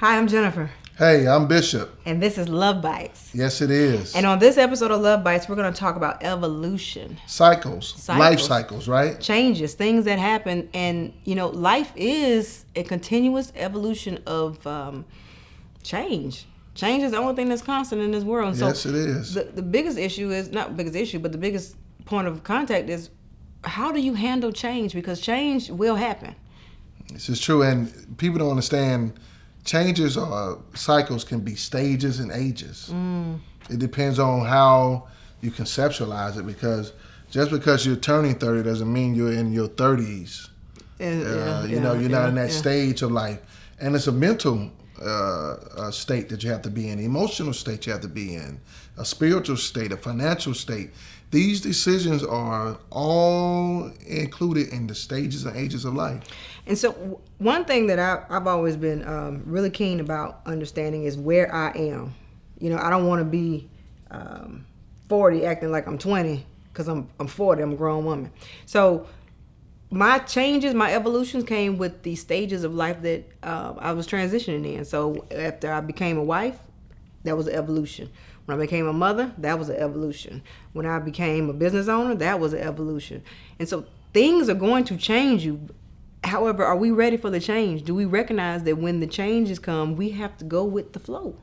Hi, I'm Jennifer. Hey, I'm Bishop. And this is LoveBites. Yes, it is. And on this episode of LoveBites, we're going to talk about evolution. Cycles. Life cycles, right? Changes, things that happen. And, life is a continuous evolution of change. Change is the only thing that's constant in this world. And yes, it is. The biggest issue is, not biggest issue, but the biggest point of contact is, how do you handle change? Because change will happen. This is true. And people don't understand changes or cycles can be stages and ages. It depends on how you conceptualize it, because just because you're turning 30 doesn't mean you're in your 30s. You're not in that stage of life. And it's a mental state that you have to be in, an emotional state you have to be in, a spiritual state, a financial state. These decisions are all included in the stages and ages of life. And so one thing that I've always been really keen about understanding is where I am. I don't want to be 40 acting like I'm 20, because I'm 40, I'm a grown woman. So my changes, my evolutions came with the stages of life that I was transitioning in. So after I became a wife, that was an evolution. When I became a mother, that was an evolution. When I became a business owner, that was an evolution. And so things are going to change you. However, are we ready for the change? Do we recognize that when the changes come, we have to go with the flow?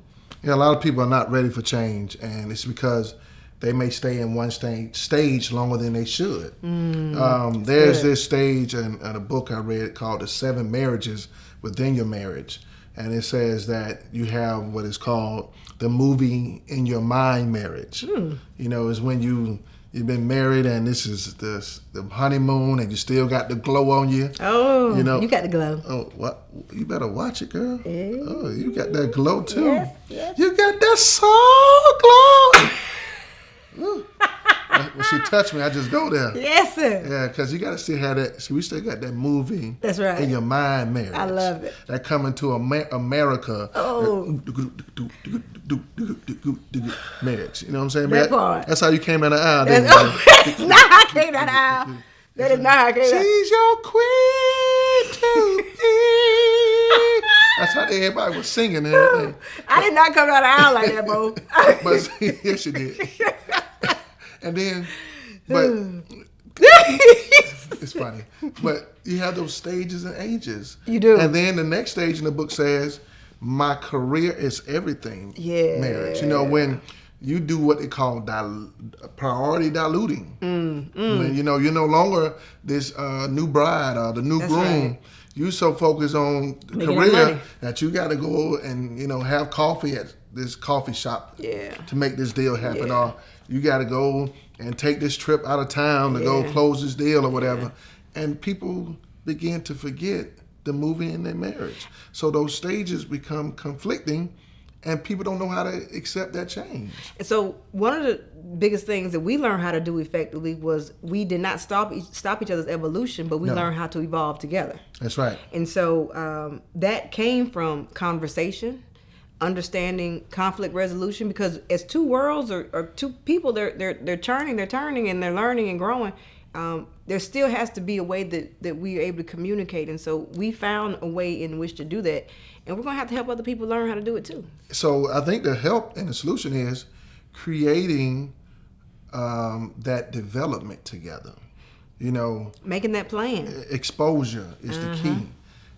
Yeah, a lot of people are not ready for change, and it's because they may stay in one stage longer than they should. There's this stage in a book I read called The 7 Marriages Within Your Marriage. And it says that you have what is called the movie in your mind marriage. Is when you've been married and this is the honeymoon and you still got the glow on you. Oh, you got the glow. Oh, what? You better watch it, girl. Yeah. Oh, you got that glow too. Yes. You got that soul glow. When she touched me, I just go there. Yes, sir. Yeah, because you got to still have that. See, we still got that movie. That's right. In your mind marriage. I love it. That coming to America. Oh. Marriage. You know what I'm saying? That part. That's how you came down the aisle. That's not how I came down the aisle. That is not how I came down. She's your queen to me. That's how everybody was singing and everything. I did not come down the aisle like that, bro. But yes, you did. And then, but it's funny. But you have those stages and ages. You do. And then the next stage in the book says, my career is everything. Yeah. Marriage. When you do what they call priority diluting. When you're no longer this new bride or the new groom. Right. You so focused on career that you got to go and have coffee at this coffee shop to make this deal happen, or you got to go and take this trip out of town to go close this deal or whatever. And people begin to forget the movie in their marriage. So those stages become conflicting, and people don't know how to accept that change. So one of the biggest things that we learned how to do effectively was we did not stop each other's evolution, but we learned how to evolve together. That's right. And so that came from conversation, understanding conflict resolution, because as two worlds or two people, they're turning, and they're learning and growing. There still has to be a way that we are able to communicate. And so we found a way in which to do that. And we're going to have to help other people learn how to do it too. So I think the help and the solution is creating that development together. Making that plan. Exposure is the key.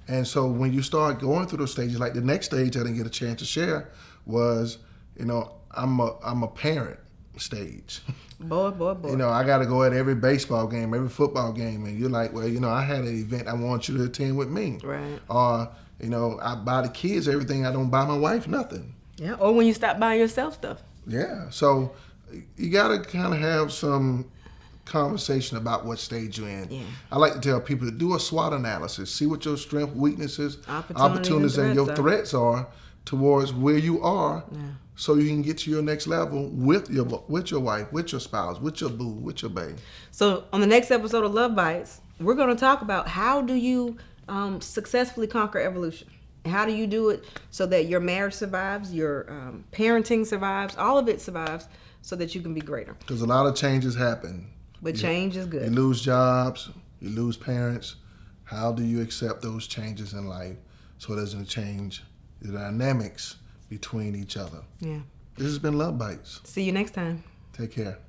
And so when you start going through those stages, like the next stage I didn't get a chance to share was, I'm a parent stage. Boy. I got to go at every baseball game, every football game, and you're like, well, I had an event I want you to attend with me. Right. Or, I buy the kids everything. I don't buy my wife nothing. Yeah. Or when you stop buying yourself stuff. Yeah. So you got to kind of have some conversation about what stage you're in. Yeah. I like to tell people to do a SWOT analysis. See what your strengths, weaknesses, opportunities and your threats are towards where you are, so you can get to your next level with your wife, with your spouse, with your boo, with your babe. So on the next episode of LoveBites, we're going to talk about how do you successfully conquer evolution. How do you do it so that your marriage survives, your parenting survives, all of it survives, so that you can be greater. Because a lot of changes happen. But change is good. You lose jobs, you lose parents. How do you accept those changes in life so it doesn't change the dynamics between each other. Yeah. This has been Love Bites. See you next time. Take care.